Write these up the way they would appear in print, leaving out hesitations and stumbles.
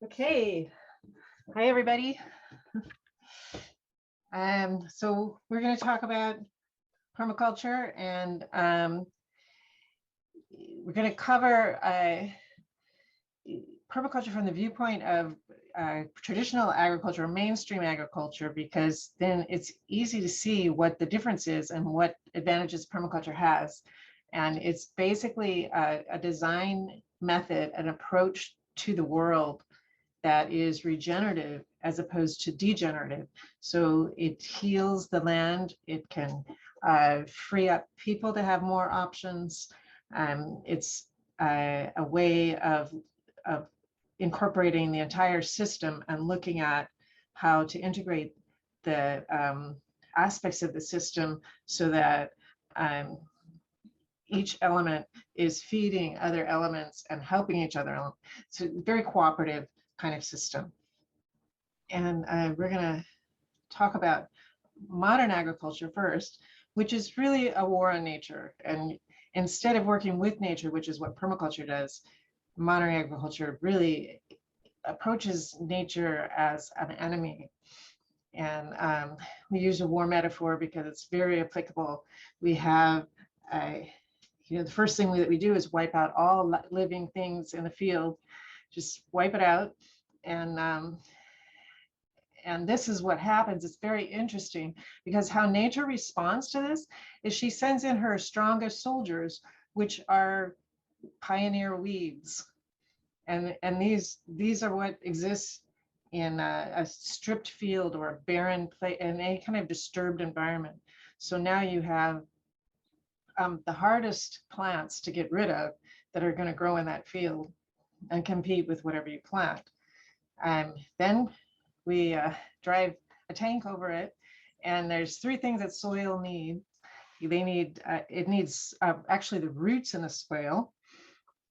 Okay. Hi, everybody. So we're going to talk about permaculture, and we're going to cover permaculture from the viewpoint of traditional agriculture, or mainstream agriculture, because then it's easy to see what the difference is and what advantages permaculture has. And it's basically a design method, an approach to the world that is regenerative as opposed to degenerative. So it heals the land. It can free up people to have more options. It's a way of incorporating the entire system and looking at how to integrate the aspects of the system so that each element is feeding other elements and helping each other. It's a very cooperative kind of system. And we're going to talk about modern agriculture first, which is really a war on nature. And instead of working with nature, which is what permaculture does, modern agriculture really approaches nature as an enemy. And we use a war metaphor because it's very applicable. We have the first thing that we do is wipe out all living things in the field, just wipe it out. And this is what happens. It's very interesting because how nature responds to this is she sends in her strongest soldiers, which are pioneer weeds. And these are what exists in a stripped field or a barren place, in any kind of disturbed environment. So now you have the hardest plants to get rid of that are going to grow in that field and compete with whatever you plant. Then we drive a tank over it, and there's three things that soil needs. It needs actually the roots in the soil.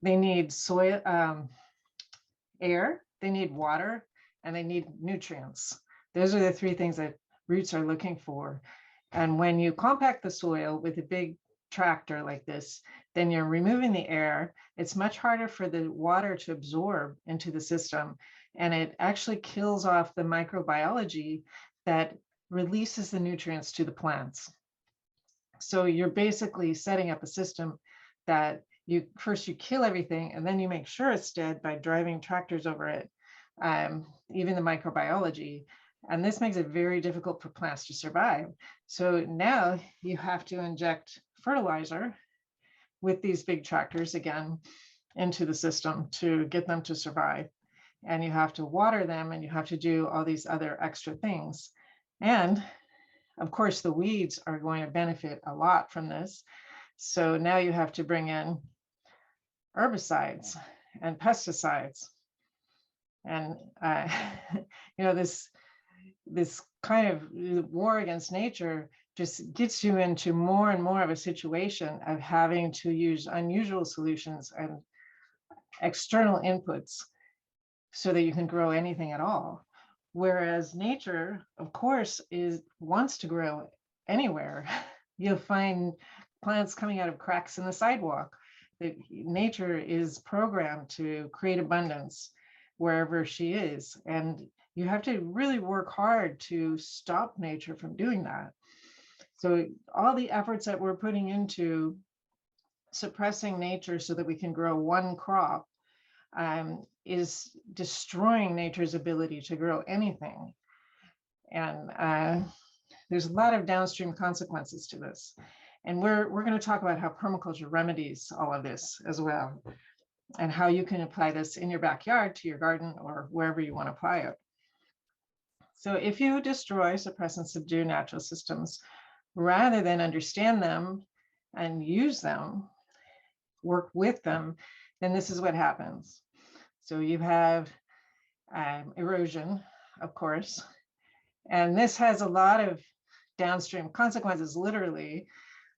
They need soil, air, they need water, and they need nutrients. Those are the three things that roots are looking for. And when you compact the soil with a big tractor like this, then you're removing the air. It's much harder for the water to absorb into the system, and it actually kills off the microbiology that releases the nutrients to the plants. So you're basically setting up a system that you kill everything, and then you make sure it's dead by driving tractors over it, even the microbiology. And this makes it very difficult for plants to survive. So now you have to inject fertilizer with these big tractors again into the system to get them to survive. And you have to water them, and you have to do all these other extra things. And of course, the weeds are going to benefit a lot from this. So now you have to bring in herbicides and pesticides. And this kind of war against nature just gets you into more and more of a situation of having to use unusual solutions and external inputs so that you can grow anything at all. Whereas nature, of course, wants to grow anywhere. You'll find plants coming out of cracks in the sidewalk. Nature is programmed to create abundance wherever she is. And you have to really work hard to stop nature from doing that. So all the efforts that we're putting into suppressing nature so that we can grow one crop is destroying nature's ability to grow anything. And there's a lot of downstream consequences to this. And we're going to talk about how permaculture remedies all of this as well, and how you can apply this in your backyard to your garden or wherever you want to apply it. So if you destroy, suppress, and subdue natural systems, rather than understand them and use them, work with them, then this is what happens. So you have erosion, of course, and this has a lot of downstream consequences, literally.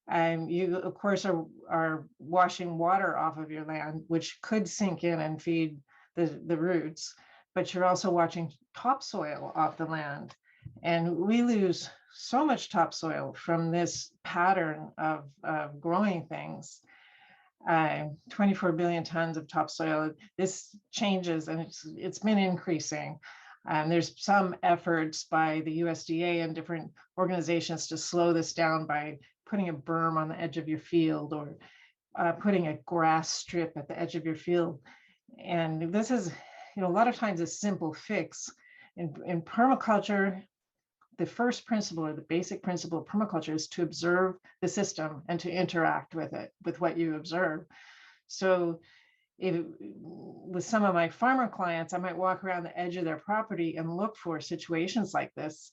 You, of course, are washing water off of your land, which could sink in and feed the roots, but you're also watching topsoil off the land. And we lose so much topsoil from this pattern of growing things. 24 billion tons of topsoil. This changes, and it's been increasing. There's some efforts by the USDA and different organizations to slow this down by putting a berm on the edge of your field, or putting a grass strip at the edge of your field. And this is, a lot of times a simple fix. In permaculture, the first principle, or the basic principle of permaculture, is to observe the system and to interact with it, with what you observe. So with some of my farmer clients, I might walk around the edge of their property and look for situations like this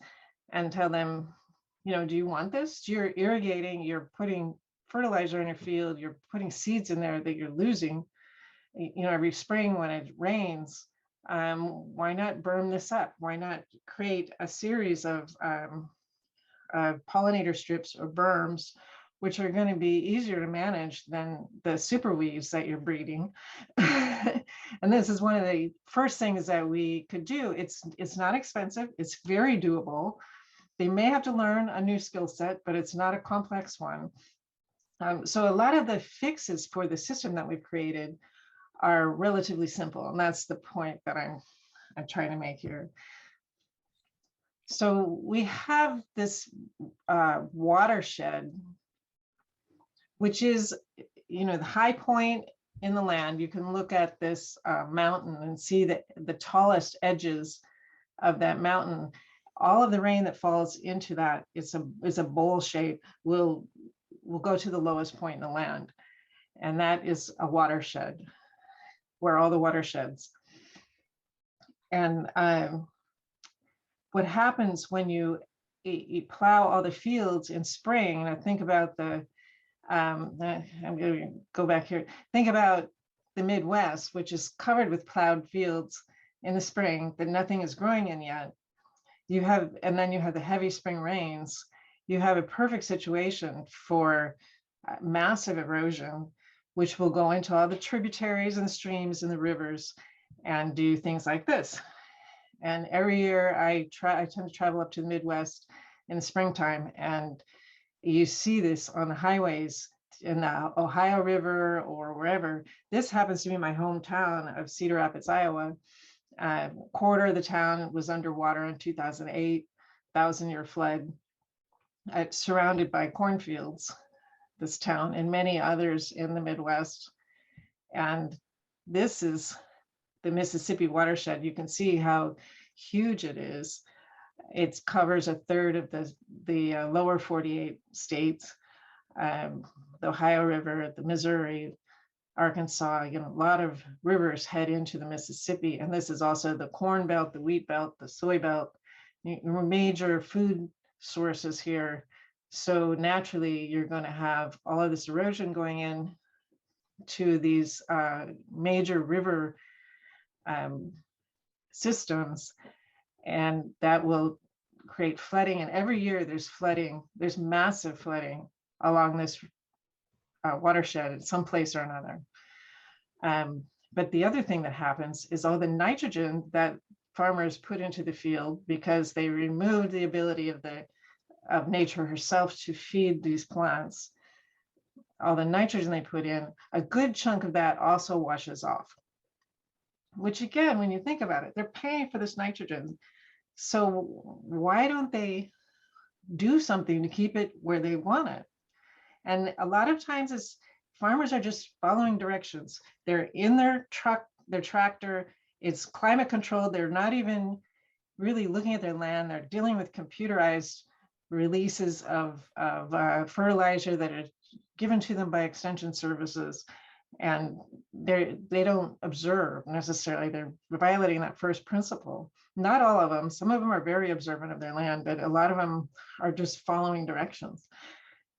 and tell them, do you want this? You're irrigating, you're putting fertilizer in your field, you're putting seeds in there that you're losing, every spring when it rains. Why not berm this up? Why not create a series of pollinator strips or berms, which are going to be easier to manage than the super weeds that you're breeding? And this is one of the first things that we could do. It's not expensive. It's very doable. They may have to learn a new skill set, but it's not a complex one. So a lot of the fixes for the system that we've created are relatively simple, and that's the point that I'm trying to make here. So we have this watershed, which is, the high point in the land. You can look at this mountain and see that the tallest edges of that mountain, all of the rain that falls into that is a bowl shape will go to the lowest point in the land, and that is a watershed, where all the watersheds. And what happens when you plow all the fields in spring? Now think about I'm going to go back here. Think about the Midwest, which is covered with plowed fields in the spring that nothing is growing in yet. And then you have the heavy spring rains. You have a perfect situation for massive erosion, which will go into all the tributaries and streams and the rivers and do things like this. And every year I tend to travel up to the Midwest in the springtime, and you see this on the highways in the Ohio River or wherever. This happens to be my hometown of Cedar Rapids, Iowa. A quarter of the town was underwater in 2008, 1,000-year flood, surrounded by cornfields, this town, and many others in the Midwest. And this is the Mississippi watershed. You can see how huge it is. It covers a third of the lower 48 states, the Ohio River, the Missouri, Arkansas. A lot of rivers head into the Mississippi. And this is also the corn belt, the wheat belt, the soy belt, major food sources here. So naturally, you're going to have all of this erosion going in to these major river systems, and that will create flooding. And every year there's flooding, there's massive flooding along this watershed in some place or another. But the other thing that happens is all the nitrogen that farmers put into the field, because they removed the ability of nature herself to feed these plants, all the nitrogen they put in, a good chunk of that also washes off. Which again, when you think about it, they're paying for this nitrogen. So why don't they do something to keep it where they want it? And a lot of times farmers are just following directions. They're in their truck, their tractor, it's climate controlled. They're not even really looking at their land. They're dealing with computerized releases of fertilizer that are given to them by extension services. And they don't observe necessarily. They're violating that first principle. Not all of them. Some of them are very observant of their land, but a lot of them are just following directions.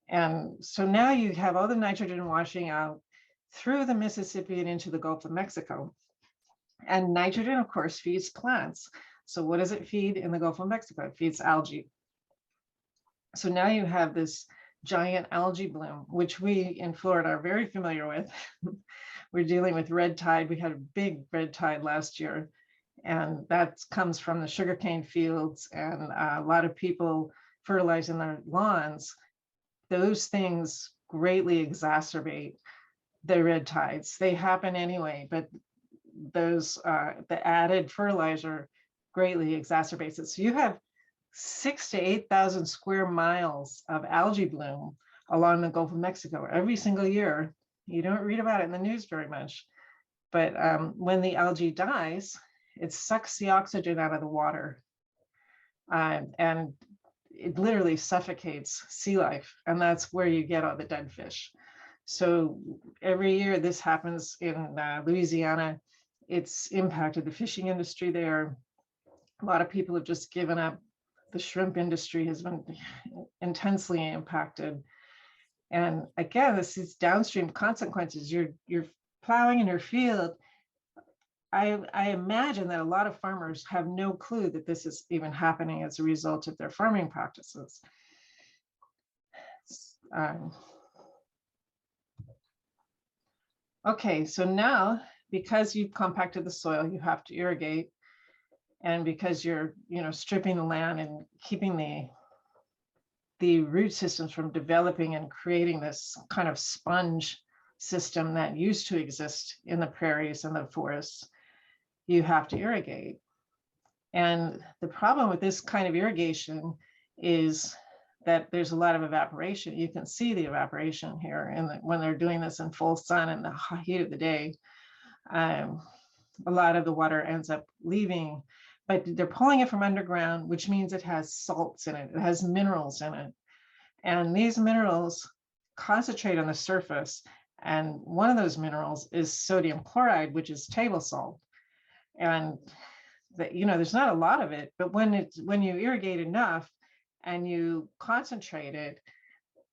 And so now you have all the nitrogen washing out through the Mississippi and into the Gulf of Mexico. And nitrogen, of course, feeds plants. So what does it feed in the Gulf of Mexico? It feeds algae. So now you have this giant algae bloom, which we in Florida are very familiar with. We're dealing with red tide. We had a big red tide last year, and that comes from the sugarcane fields and a lot of people fertilizing their lawns. Those things greatly exacerbate the red tides. They happen anyway, but those the added fertilizer greatly exacerbates it. So you have 6,000 to 8,000 square miles of algae bloom along the Gulf of Mexico every single year. You don't read about it in the news very much, but when the algae dies, it sucks the oxygen out of the water, and it literally suffocates sea life, and that's where you get all the dead fish. So every year this happens in Louisiana. It's impacted the fishing industry there. A lot of people have just given up. The shrimp industry has been intensely impacted. And again, this is downstream consequences. You're plowing in your field. I imagine that a lot of farmers have no clue that this is even happening as a result of their farming practices. Okay, so now, because you've compacted the soil, you have to irrigate. And because you're, stripping the land and keeping the root systems from developing and creating this kind of sponge system that used to exist in the prairies and the forests, you have to irrigate. And the problem with this kind of irrigation is that there's a lot of evaporation. You can see the evaporation here, and when they're doing this in full sun in the heat of the day, a lot of the water ends up leaving, but they're pulling it from underground, which means it has salts in it. It has minerals in it. And these minerals concentrate on the surface. And one of those minerals is sodium chloride, which is table salt. And there's not a lot of it, but when you irrigate enough and you concentrate it,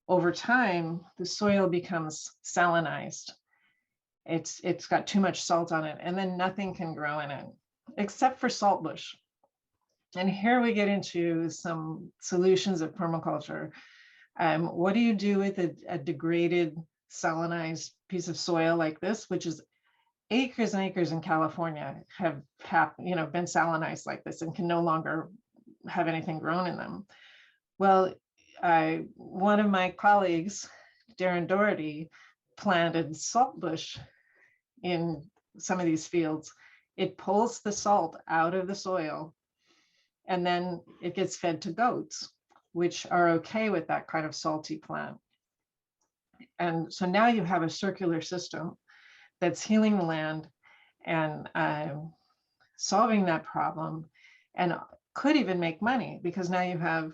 over time, the soil becomes salinized. It's got too much salt on it, and then nothing can grow in it except for saltbush. And here we get into some solutions of permaculture. What do you do with a degraded, salinized piece of soil like this, which is acres and acres in California have been salinized like this and can no longer have anything grown in them? Well, one of my colleagues, Darren Doherty, planted saltbush in some of these fields. It pulls the salt out of the soil, and then it gets fed to goats, which are okay with that kind of salty plant. And so now you have a circular system that's healing the land and solving that problem, and could even make money, because now you have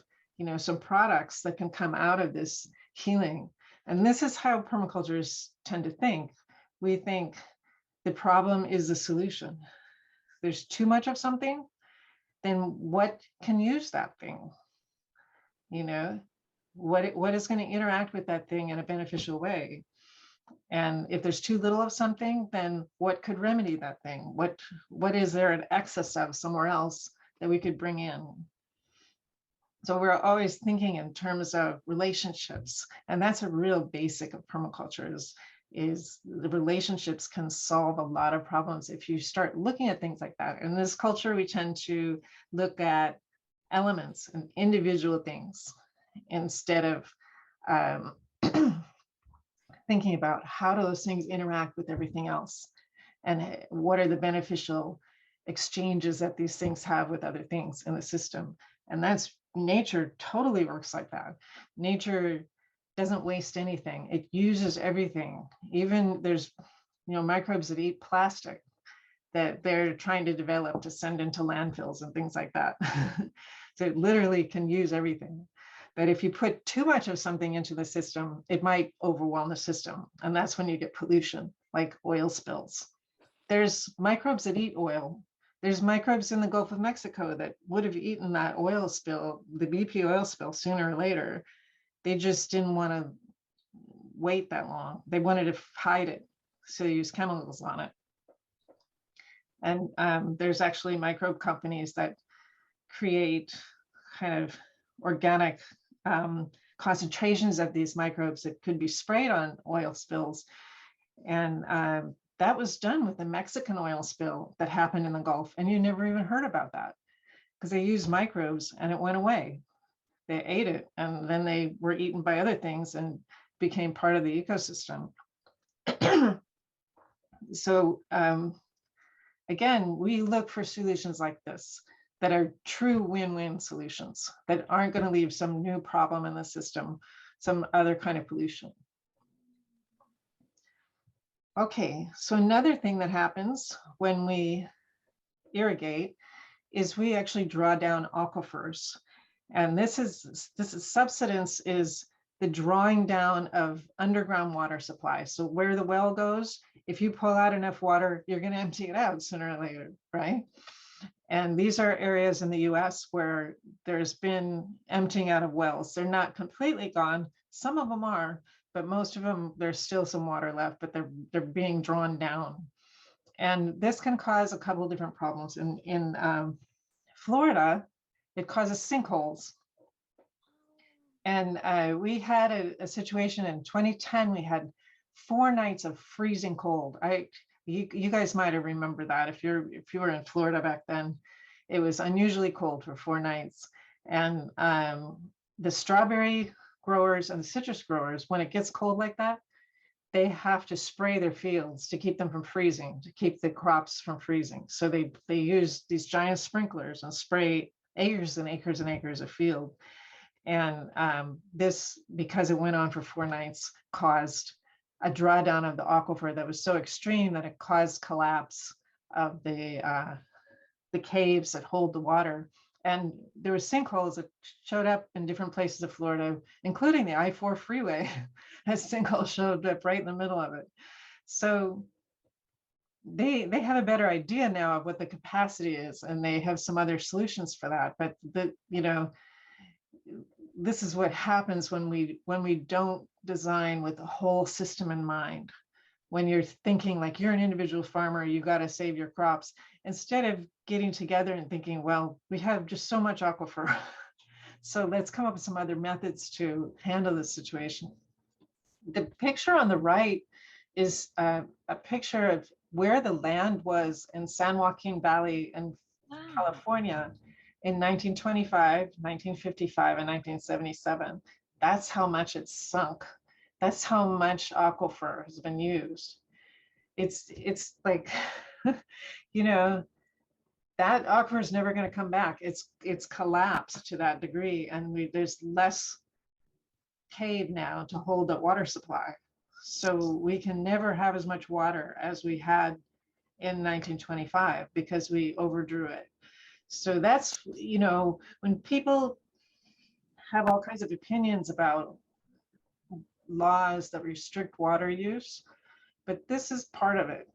some products that can come out of this healing. And this is how permaculturists tend to think. We think the problem is the solution. There's too much of something, then what can use that thing? What is going to interact with that thing in a beneficial way? And if there's too little of something, then what could remedy that thing? What is there an excess of somewhere else that we could bring in? So we're always thinking in terms of relationships, and that's a real basic of permaculture is the relationships can solve a lot of problems if you start looking at things like that. In this culture, we tend to look at elements and individual things instead of thinking about how do those things interact with everything else, and what are the beneficial exchanges that these things have with other things in the system. And that's nature totally works like that. Nature doesn't waste anything. It uses everything. Even there's microbes that eat plastic that they're trying to develop to send into landfills and things like that. So it literally can use everything. But if you put too much of something into the system, it might overwhelm the system. And that's when you get pollution, like oil spills. There's microbes that eat oil. There's microbes in the Gulf of Mexico that would have eaten that oil spill, the BP oil spill, sooner or later. They just didn't want to wait that long. They wanted to hide it, so they use chemicals on it. And there's actually microbe companies that create kind of organic concentrations of these microbes that could be sprayed on oil spills. And that was done with the Mexican oil spill that happened in the Gulf. And you never even heard about that because they used microbes and it went away. They ate it, and then they were eaten by other things and became part of the ecosystem. So again, we look for solutions like this that are true win-win solutions that aren't going to leave some new problem in the system, some other kind of pollution. Okay, so another thing that happens when we irrigate is we actually draw down aquifers. And this is subsidence is the drawing down of underground water supply. So where the well goes, if you pull out enough water, you're going to empty it out sooner or later, right? And these are areas in the US where there's been emptying out of wells. They're not completely gone. Some of them are, but most of them, there's still some water left, but they're being drawn down. And this can cause a couple of different problems. In Florida, it causes sinkholes. And we had a situation in 2010, we had 4 nights of freezing cold. You guys might have remembered that if you were in Florida back then. It was unusually cold for 4 nights. And the strawberry growers and the citrus growers, when it gets cold like that, they have to spray their fields to keep them from freezing, to keep the crops from freezing. So they use these giant sprinklers and spray acres and acres and acres of field. And this, because it went on for 4 nights, caused a drawdown of the aquifer that was so extreme that it caused collapse of the caves that hold the water. And there were sinkholes that showed up in different places of Florida, including the I-4 freeway. A sinkhole showed up right in the middle of it. So they have a better idea now of what the capacity is, and they have some other solutions for that. But this is what happens when we don't design with the whole system in mind. When you're thinking like you're an individual farmer, you got to save your crops, instead of getting together and thinking, well, we have just so much aquifer, so let's come up with some other methods to handle this situation. The picture on the right is a picture of where the land was in San Joaquin Valley in California in 1925, 1955, and 1977. That's how much it's sunk. That's how much aquifer has been used. It's like, you know, that aquifer is never going to come back. It's collapsed to that degree, and there's less cave now to hold the water supply. So we can never have as much water as we had in 1925 because we overdrew it. So that's, you know, when people have all kinds of opinions about laws that restrict water use, but this is part of it.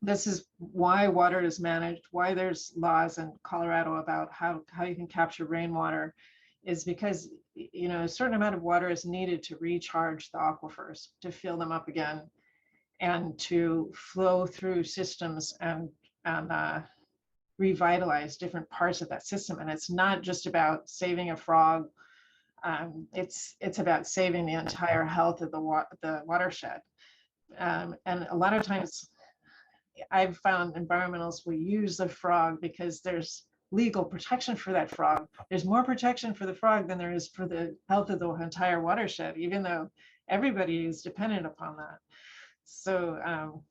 This is why water is managed, why there's laws in Colorado about how you can capture rainwater, is because, you know, a certain amount of water is needed to recharge the aquifers, to fill them up again, and to flow through systems and revitalize different parts of that system. And it's not just about saving a frog. It's about saving the entire health of the watershed. And a lot of times I've found environmentalists will use the frog because there's legal protection for that frog. There's more protection for the frog than there is for the health of the entire watershed, even though everybody is dependent upon that. So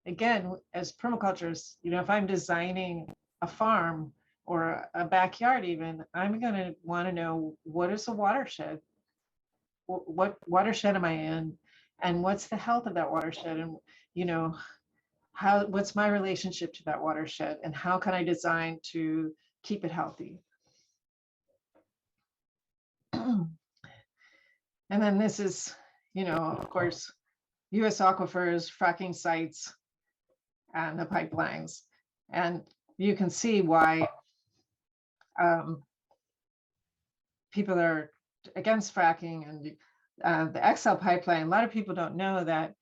again, as permaculturists, you know, if I'm designing a farm or a backyard even, I'm going to want to know, what is the watershed? What watershed am I in? And what's the health of that watershed? And, you know, what's my relationship to that watershed? And how can I design to keep it healthy? And then this is, you know, of course, US aquifers, fracking sites, and the pipelines. And you can see why people are against fracking. And the XL pipeline, a lot of people don't know that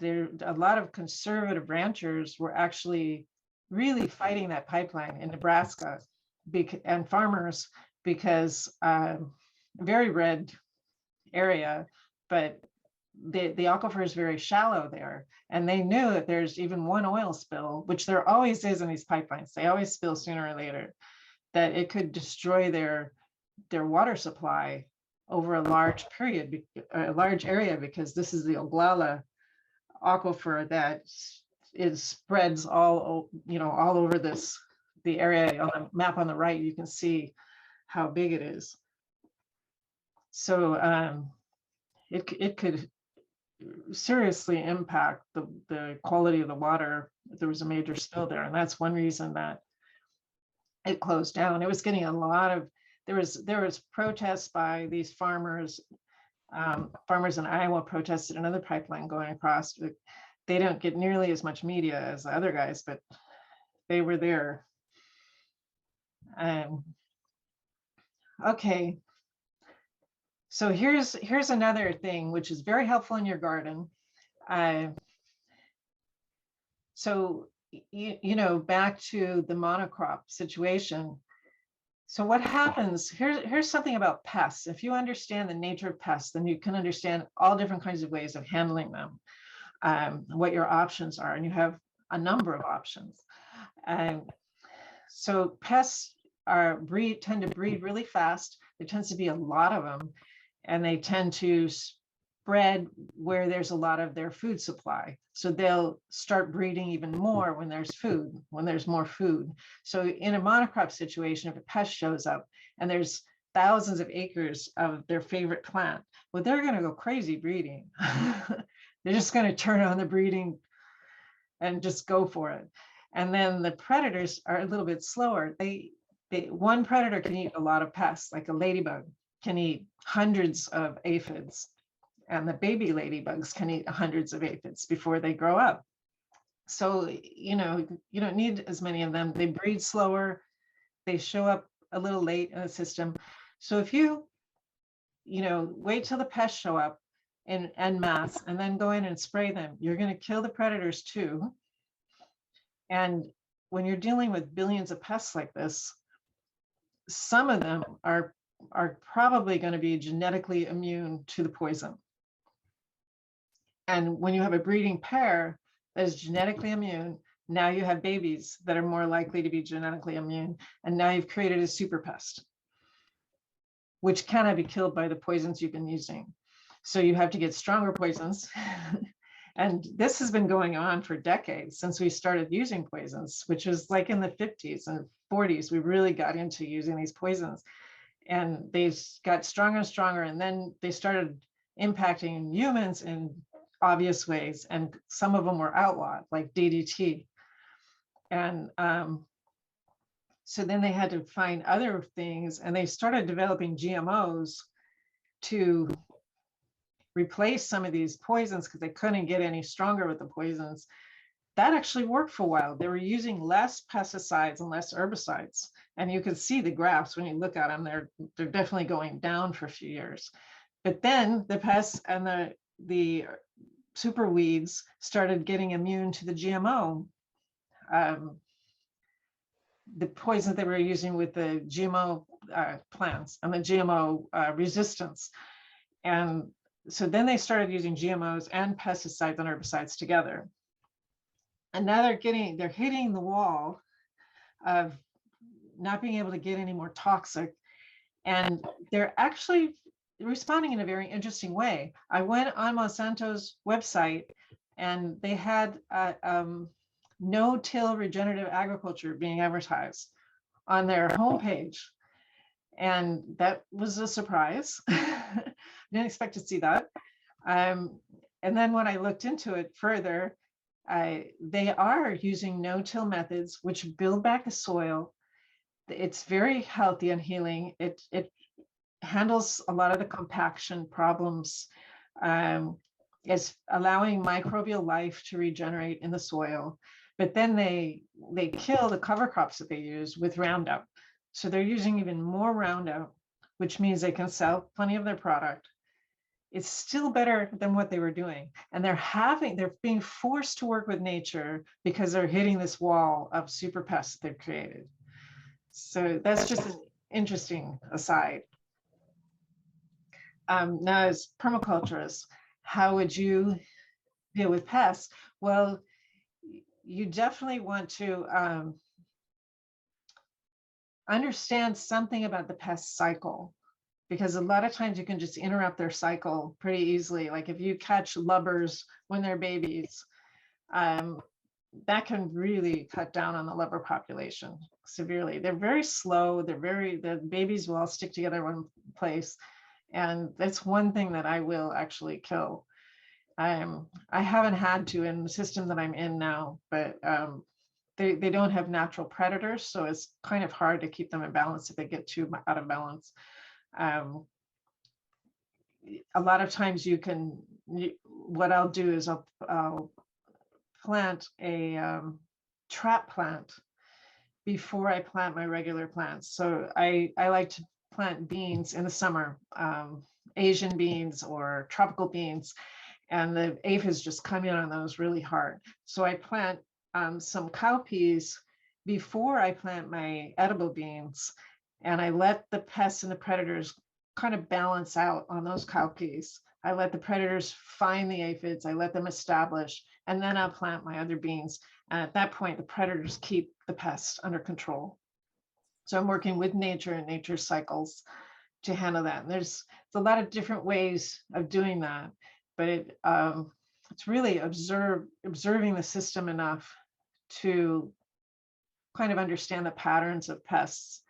a lot of conservative ranchers were actually really fighting that pipeline in Nebraska, and farmers, because very red area, but the aquifer is very shallow there, and they knew that there's even one oil spill, which there always is in these pipelines. They always spill sooner or later, that it could destroy their water supply over a large period, a large area, because this is the Oglala aquifer that spreads all over the area on the map on the right. You can see how big it is. So it could seriously impact the quality of the water if there was a major spill there, and that's one reason that it closed down. It was getting a lot of there was protests by these farmers. Farmers in Iowa protested another pipeline going across. They don't get nearly as much media as the other guys, but they were there. Okay, so here's another thing which is very helpful in your garden. So back to the monocrop situation. So what happens, here's something about pests. If you understand the nature of pests, then you can understand all different kinds of ways of handling them, what your options are, and you have a number of options. So pests tend to breed really fast. There tends to be a lot of them, and they tend to spread where there's a lot of their food supply. So they'll start breeding even more when there's more food. So in a monocrop situation, if a pest shows up and there's thousands of acres of their favorite plant, well, they're going to go crazy breeding. They're just going to turn on the breeding and just go for it. And then the predators are a little bit slower. One predator can eat a lot of pests, like a ladybug can eat hundreds of aphids, and the baby ladybugs can eat hundreds of aphids before they grow up. So, you don't need as many of them. They breed slower. They show up a little late in the system. So if you wait till the pests show up en masse and then go in and spray them, you're going to kill the predators too. And when you're dealing with billions of pests like this, some of them are probably going to be genetically immune to the poison. And when you have a breeding pair that is genetically immune, now you have babies that are more likely to be genetically immune. And now you've created a super pest, which cannot be killed by the poisons you've been using. So you have to get stronger poisons. And this has been going on for decades since we started using poisons, which was like in the 50s and 40s. We really got into using these poisons, and they got stronger and stronger. And then they started impacting humans in obvious ways. And some of them were outlawed, like DDT. And so then they had to find other things, and they started developing GMOs to replace some of these poisons because they couldn't get any stronger with the poisons. That actually worked for a while. They were using less pesticides and less herbicides. And you can see the graphs when you look at them, they're definitely going down for a few years. But then the pests and the super weeds started getting immune to the GMO. The poison they were using with the GMO plants and the GMO resistance. And so then they started using GMOs and pesticides and herbicides together. And now they're hitting the wall of not being able to get any more toxic. And they're actually responding in a very interesting way. I went on Monsanto's website, and they had no-till regenerative agriculture being advertised on their homepage. And that was a surprise. Didn't expect to see that. And then when I looked into it further, they are using no-till methods, which build back the soil. It's very healthy and healing. It handles a lot of the compaction problems. It's allowing microbial life to regenerate in the soil. But then they kill the cover crops that they use with Roundup. So they're using even more Roundup, which means they can sell plenty of their product. It's still better than what they were doing. And they're being forced to work with nature because they're hitting this wall of super pests they've created. So that's just an interesting aside. Now, as permaculturists, how would you deal with pests? Well, you definitely want to understand something about the pest cycle. because a lot of times you can just interrupt their cycle pretty easily. Like if you catch lubbers when they're babies, that can really cut down on the lubber population severely. They're very slow. The babies will all stick together in one place. And that's one thing that I will actually kill. I haven't had to in the system that I'm in now, but they don't have natural predators. So it's kind of hard to keep them in balance if they get too out of balance. A lot of times what I'll do is I'll plant a trap plant before I plant my regular plants. So I like to plant beans in the summer, Asian beans or tropical beans, and the aphids just come in on those really hard. So I plant some cowpeas before I plant my edible beans, and I let the pests and the predators kind of balance out on those cowpeas. I let the predators find the aphids, I let them establish, and then I'll plant my other beans. And at that point, the predators keep the pests under control. So I'm working with nature and nature's cycles to handle that. And there's a lot of different ways of doing that, but it's really observing the system enough to kind of understand the patterns of pests,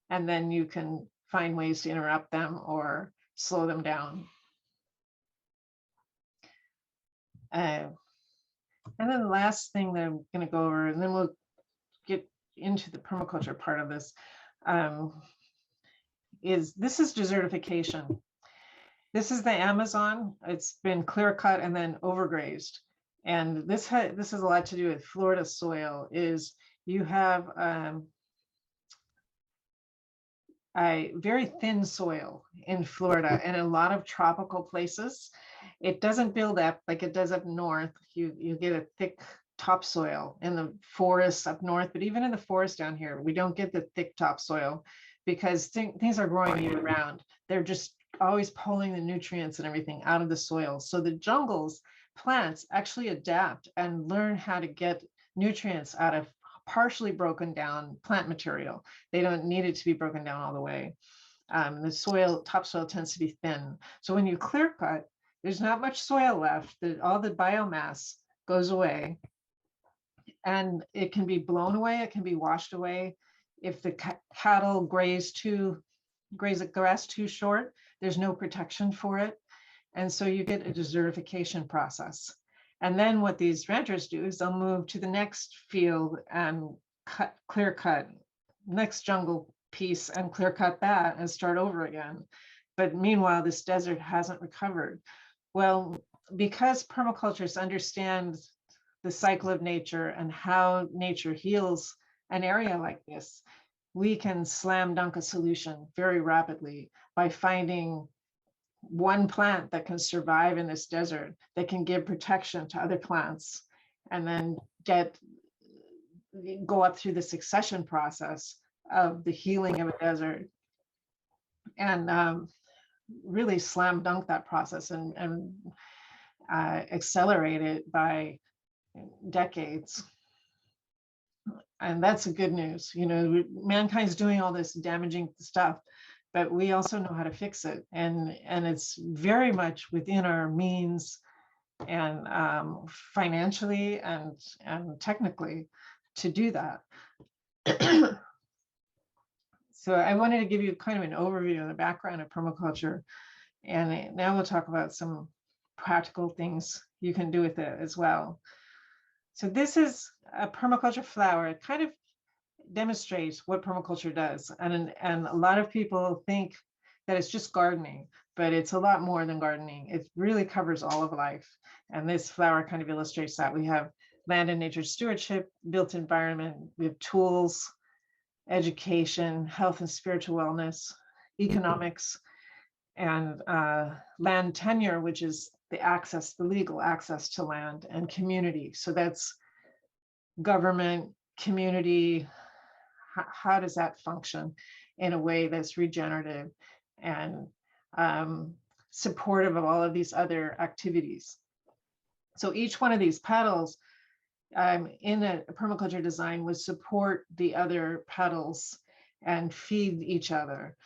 and then you can find ways to interrupt them or slow them down. And then the last thing that I'm going to go over, and then we'll get into the permaculture part of this, is desertification. This is the Amazon. It's been clear cut and then overgrazed. And this has a lot to do with Florida soil. Is you have a very thin soil in Florida and a lot of tropical places. It doesn't build up like it does up north. You get a thick topsoil in the forests up north, but even in the forest down here, we don't get the thick topsoil because things are growing year round. They're just always pulling the nutrients and everything out of the soil. So the jungles, plants actually adapt and learn how to get nutrients out of partially broken down plant material. They don't need it to be broken down all the way. The topsoil tends to be thin. So when you clear cut, there's not much soil left. All the biomass goes away, and it can be blown away. It can be washed away. If the cattle graze the grass too short, there's no protection for it. And so you get a desertification process. And then what these ranchers do is they'll move to the next field and clear cut next jungle piece and clear cut that and start over again. But meanwhile, this desert hasn't recovered. Well, because permaculturists understand the cycle of nature and how nature heals an area like this, we can slam dunk a solution very rapidly by finding one plant that can survive in this desert, that can give protection to other plants, and then go up through the succession process of the healing of a desert, and really slam dunk that process and accelerate it by decades. And that's the good news. Mankind's doing all this damaging stuff, but we also know how to fix it. And it's very much within our means, and financially and technically, to do that. So I wanted to give you kind of an overview of the background of permaculture. And now we'll talk about some practical things you can do with it as well. So this is a permaculture flower. It kind of demonstrates what permaculture does. And a lot of people think that it's just gardening, but it's a lot more than gardening. It really covers all of life. And this flower kind of illustrates that. We have land and nature stewardship, built environment, we have tools, education, health and spiritual wellness, economics, and land tenure, which is the legal access to land, and community. So that's government, community, how does that function in a way that's regenerative and supportive of all of these other activities. So each one of these petals in a permaculture design would support the other petals and feed each other.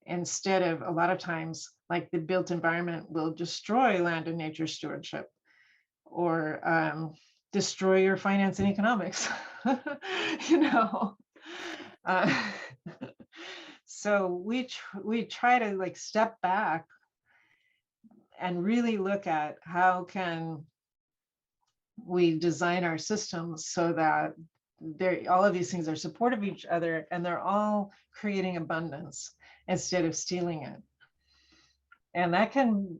instead of, a lot of times, like the built environment will destroy land and nature stewardship, or destroy your finance and economics. You know. Uh, so we try to like step back and really look at how can we design our systems so that all of these things are supportive of each other, and they're all creating abundance instead of stealing it. And that can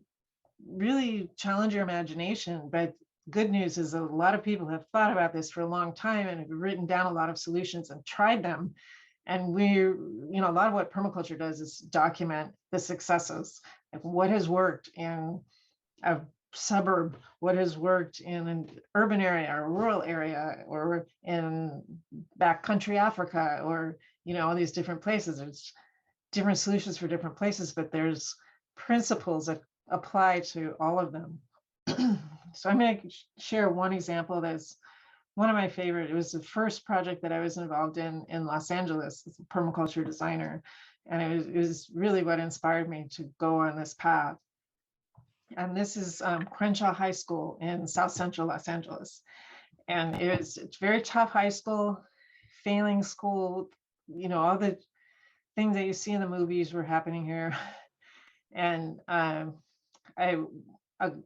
really challenge your imagination, but good news is a lot of people have thought about this for a long time and have written down a lot of solutions and tried them. And a lot of what permaculture does is document the successes, like what has worked in a suburb, what has worked in an urban area or rural area, or in backcountry Africa, or all these different places. There's different solutions for different places, but there's principles that apply to all of them. So I'm going to share one example that's one of my favorite. It was the first project that I was involved in Los Angeles as a permaculture designer, and it was really what inspired me to go on this path. And this is Crenshaw High School in South Central Los Angeles. And it's very tough high school, failing school, all the things that you see in the movies were happening here. And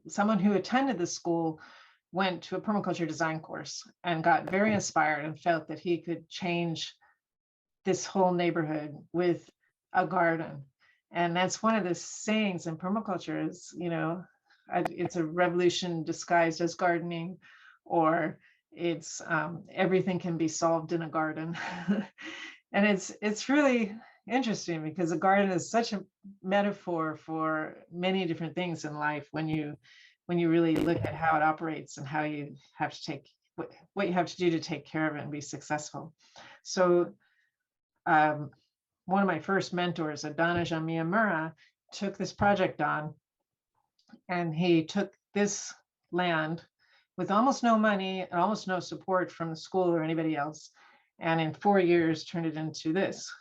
someone who attended the school went to a permaculture design course and got very inspired and felt that he could change this whole neighborhood with a garden. And that's one of the sayings in permaculture is, it's a revolution disguised as gardening, or it's everything can be solved in a garden. And it's really interesting because a garden is such a metaphor for many different things in life when you really look at how it operates and how you have to take what you have to do to take care of it and be successful. So one of my first mentors, Adonijah Miyamura, took this project on, and he took this land with almost no money and almost no support from the school or anybody else, and in 4 years turned it into this.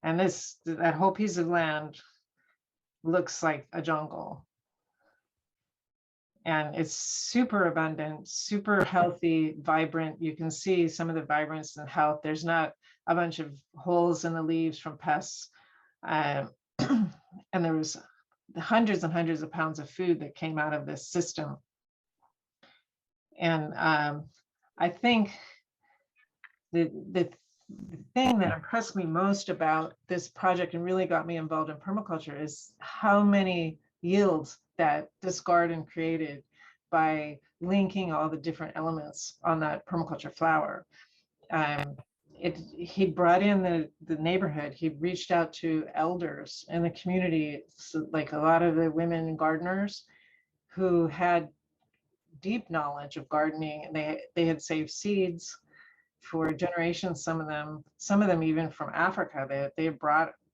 And that whole piece of land looks like a jungle. And it's super abundant, super healthy, vibrant. You can see some of the vibrance and health. There's not a bunch of holes in the leaves from pests. And there was hundreds and hundreds of pounds of food that came out of this system. And I think the thing that impressed me most about this project and really got me involved in permaculture is how many yields that this garden created by linking all the different elements on that permaculture flower. He brought in the neighborhood. He reached out to elders in the community, so like a lot of the women gardeners who had deep knowledge of gardening. They had saved seeds for generations. Some of them even from Africa. They had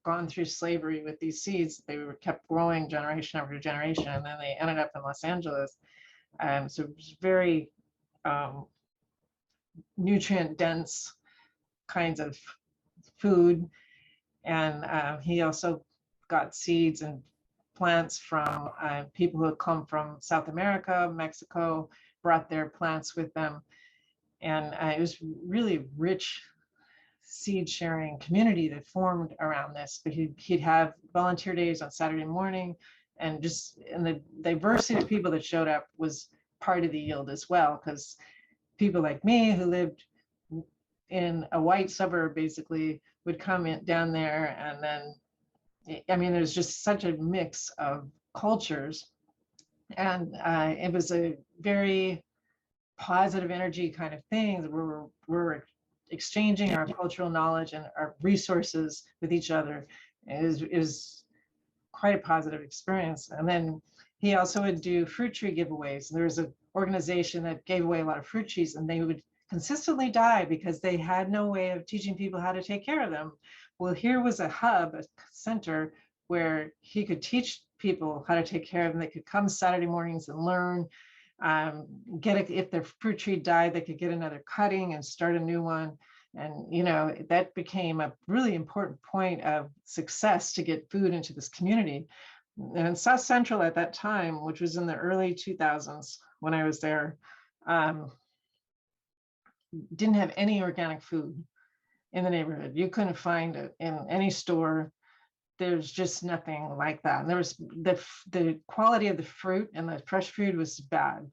gone through slavery with these seeds. They were kept growing generation after generation, and then they ended up in Los Angeles. So it was very nutrient dense kinds of food. And he also got seeds and plants from people who had come from South America, Mexico, brought their plants with them. And it was really rich seed sharing community that formed around this. But he'd have volunteer days on Saturday morning, and the diversity of people that showed up was part of the yield as well, because people like me who lived in a white suburb basically would come in down there, and then there's just such a mix of cultures, and it was a very positive energy kind of thing. We're exchanging our cultural knowledge and our resources with each other. Is quite a positive experience. And then he also would do fruit tree giveaways. There was an organization that gave away a lot of fruit trees, and they would consistently die because they had no way of teaching people how to take care of them. Well, here was a hub, a center, where he could teach people how to take care of them. They could come Saturday mornings and learn. If their fruit tree died, they could get another cutting and start a new one. And, that became a really important point of success to get food into this community. And South Central at that time, which was in the early 2000s when I was there, didn't have any organic food in the neighborhood. You couldn't find it in any store. There's just nothing like that. And there was the quality of the fruit, and the fresh food was bad.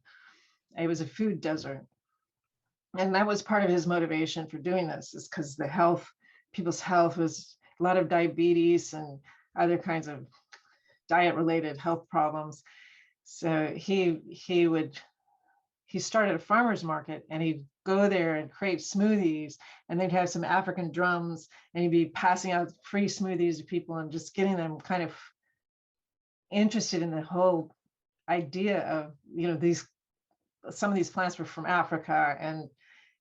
It was a food desert. And that was part of his motivation for doing this, is because people's health was a lot of diabetes and other kinds of diet related health problems. So he started a farmer's market, and he'd go there and create smoothies, and they'd have some African drums, and he'd be passing out free smoothies to people and just getting them kind of interested in the whole idea of, some of these plants were from Africa, and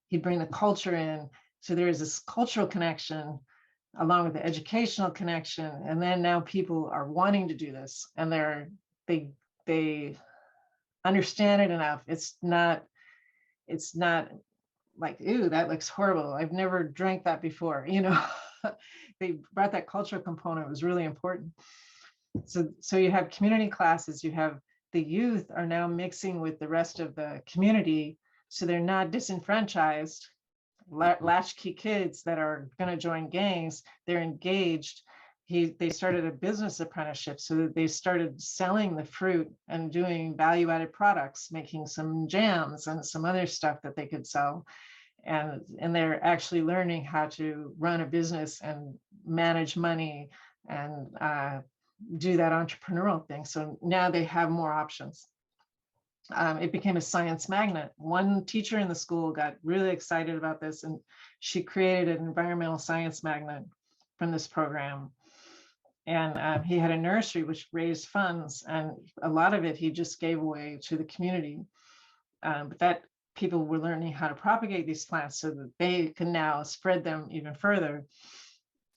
he'd bring the culture in. So there is this cultural connection along with the educational connection. And then now people are wanting to do this, and they understand it enough. It's not like, ooh, that looks horrible, I've never drank that before. They brought that cultural component. It was really important. So you have community classes, you have the youth are now mixing with the rest of the community, so they're not disenfranchised latchkey kids that are going to join gangs. They're engaged. They started a business apprenticeship, so that they started selling the fruit and doing value-added products, making some jams and some other stuff that they could sell. And they're actually learning how to run a business and manage money and do that entrepreneurial thing. So now they have more options. It became a science magnet. One teacher in the school got really excited about this, and she created an environmental science magnet from this program. And he had a nursery which raised funds, and a lot of it he just gave away to the community. But that people were learning how to propagate these plants so that they can now spread them even further.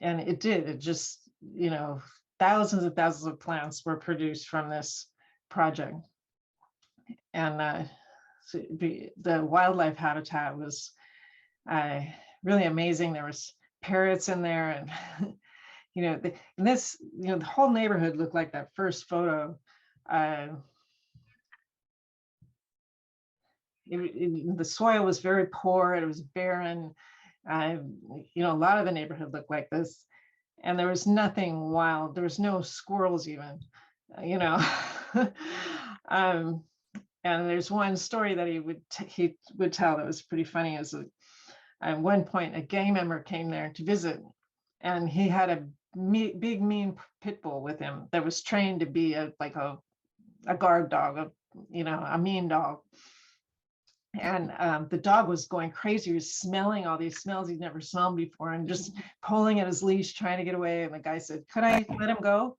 And it did. It just, thousands and thousands of plants were produced from this project. And so the wildlife habitat was really amazing. There was parrots in there, and the whole neighborhood looked like that first photo. The soil was very poor. It was barren. A lot of the neighborhood looked like this, and there was nothing wild. There was no squirrels even, and there's one story that he would tell that was pretty funny. Is at one point a gang member came there to visit, and he had a big mean pit bull with him that was trained to be a guard dog, a mean dog. And the dog was going crazy. He was smelling all these smells he'd never smelled before, and just pulling at his leash, trying to get away. And the guy said, "Could I let him go?"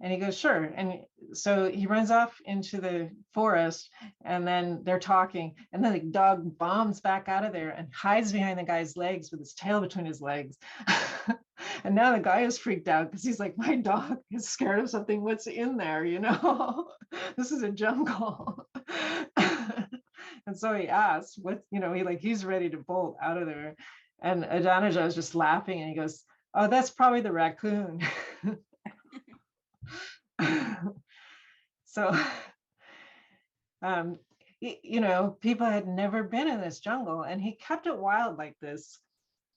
And he goes, "Sure." And so he runs off into the forest, and then they're talking, and then the dog bombs back out of there and hides behind the guy's legs with his tail between his legs. And now the guy is freaked out because he's like, my dog is scared of something. What's in there? This is a jungle. And so he asks, he's ready to bolt out of there. And Adonijah is just laughing, and he goes, "Oh, that's probably the raccoon." So, people had never been in this jungle, and he kept it wild like this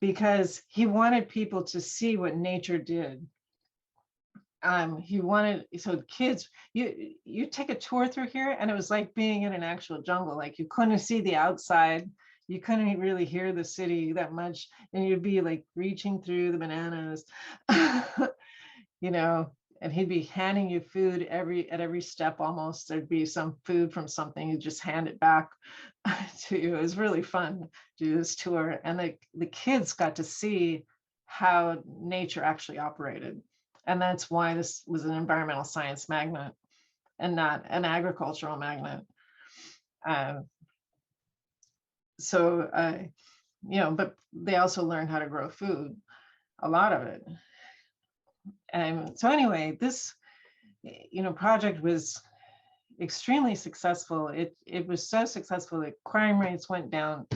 because he wanted people to see what nature did. So kids, you take a tour through here, and it was like being in an actual jungle. Like, you couldn't see the outside, you couldn't really hear the city that much, and you'd be like reaching through the bananas, and he'd be handing you food at every step. Almost there'd be some food from something, you just hand it back to you. It was really fun to do this tour, and the kids got to see how nature actually operated. And that's why this was an environmental science magnet and not an agricultural magnet. But they also learned how to grow food, a lot of it. And so anyway, this, project extremely successful. It was so successful that crime rates went down.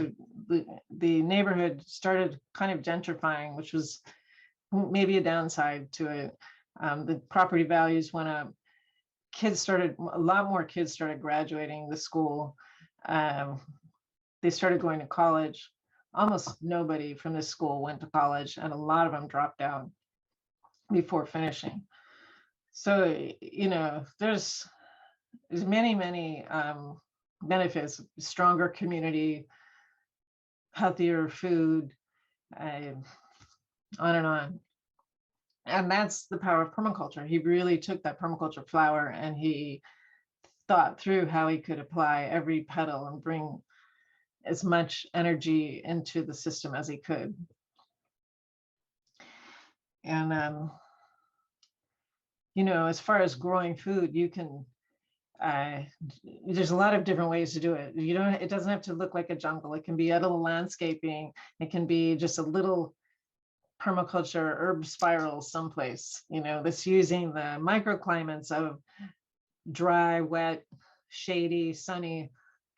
The neighborhood started kind of gentrifying, which was maybe a downside to it. The property values went up. A lot more kids started graduating the school. They started going to college. Almost nobody from this school went to college, and a lot of them dropped out before finishing. So, there's many benefits: stronger community, healthier food, on and on. And that's the power of permaculture. He really took that permaculture flower and he thought through how he could apply every petal and bring as much energy into the system as he could. And as far as growing food, you can there's a lot of different ways to do it. It doesn't have to look like a jungle. It can be a little landscaping. It can be just a little permaculture herb spiral someplace, that's using the microclimates of dry, wet, shady, sunny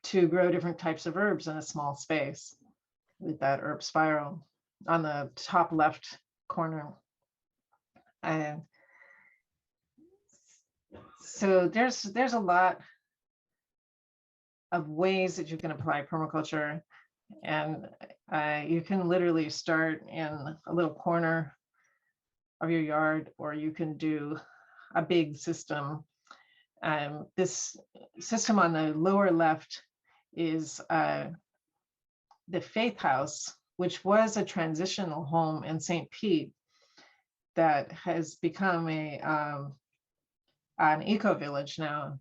to grow different types of herbs in a small space with that herb spiral on the top left corner. And so there's a lot of ways that you can apply permaculture, and you can literally start in a little corner of your yard, or you can do a big system. This system on the lower left is the Faith House, which was a transitional home in St. Pete that has become an eco-village now,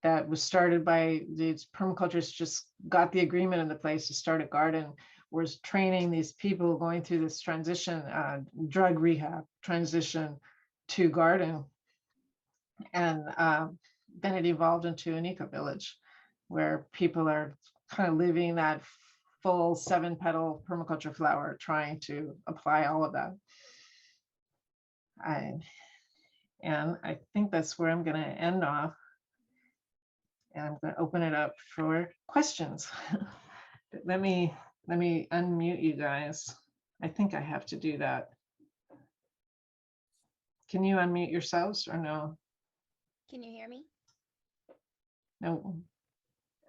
that was started by these permaculturists. Just got the agreement in the place to start a garden. Was training these people going through this transition, drug rehab transition to garden. And then it evolved into an eco-village where people are kind of living that full 7-petal permaculture flower, trying to apply all of that. And I think that's where I'm going to end off. And I'm going to open it up for questions. Let me unmute you guys. I think I have to do that. Can you unmute yourselves or no? Can you hear me? No.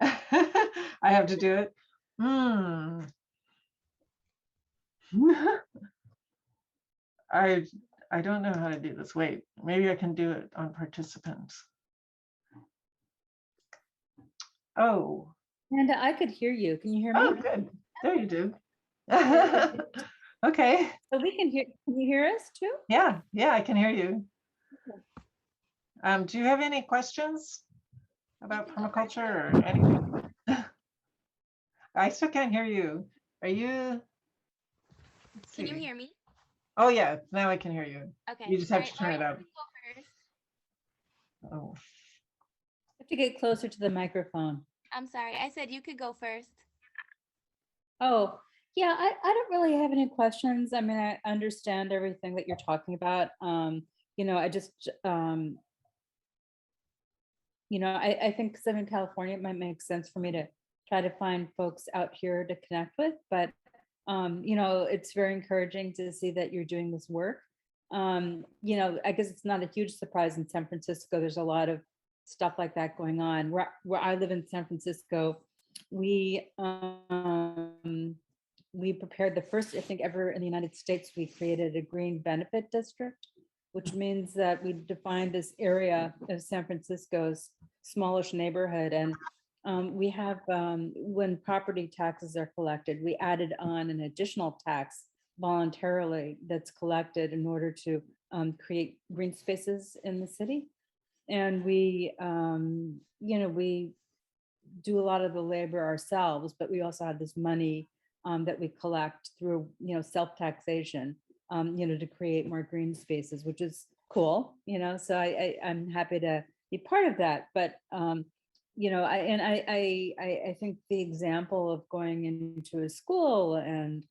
I have to do it. I don't know how to do this. Wait, maybe I can do it on participants. Oh. Amanda, I could hear you. Can you hear me? Oh, good. There you do. Okay. So we can hear. Can you hear us too? Yeah, I can hear you. Do you have any questions about permaculture or anything? I still can't hear you. Are you? Can you hear me? Oh yeah, now I can hear you. Okay. You just have to turn it up. You Oh. have to get closer to the microphone. I'm sorry. I said you could go first. Oh, yeah, I don't really have any questions. I mean, I understand everything that you're talking about. I just, I think because I'm in California, it might make sense for me to try to find folks out here to connect with. But, it's very encouraging to see that you're doing this work. I guess it's not a huge surprise in San Francisco. There's a lot of stuff like that going on. Where I live in San Francisco, we prepared the first, I think, ever in the United States. We created a green benefit district, which means that we defined this area of San Francisco's smallish neighborhood. And we have, when property taxes are collected, we added on an additional tax voluntarily that's collected in order to create green spaces in the city. And we do a lot of the labor ourselves, but we also have this money that we collect through, self-taxation, to create more green spaces, which is cool, so I'm happy to be part of that. But, I think the example of going into a school and,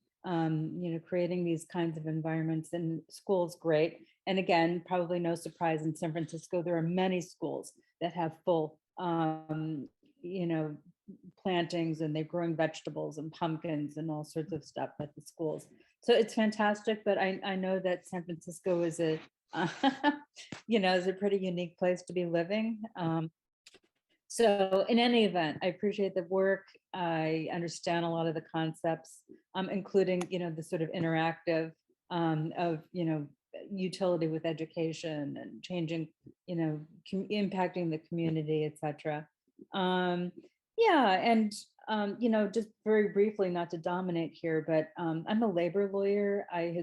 creating these kinds of environments in school is great. And again, probably no surprise in San Francisco, there are many schools that have full, you know, plantings, and they're growing vegetables and pumpkins and all sorts of stuff at the schools. So it's fantastic, but I know that San Francisco is a, you know, is a pretty unique place to be living. So in any event, I appreciate the work. I understand a lot of the concepts, including, you know, the sort of interactive of, you know, utility with education and changing, you know, impacting the community, et cetera. Yeah, and you know, just very briefly, not to dominate here, but I'm a labor lawyer. I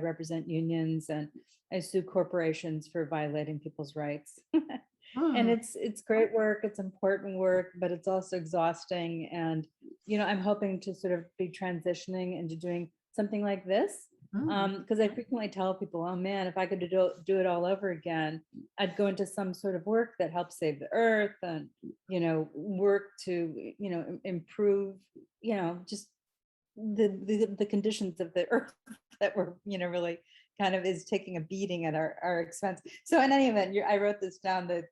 represent unions, and I sue corporations for violating people's rights. And Hmm. it's great work, it's important work, but it's also exhausting. And, you know, I'm hoping to sort of be transitioning into doing something like this. Hmm. Because I frequently tell people, oh man, if I could do it all over again, I'd go into some sort of work that helps save the earth and, you know, work to, you know, improve, you know, just the conditions of the earth that were, you know, really kind of is taking a beating at our expense. So in any event, I wrote this down, that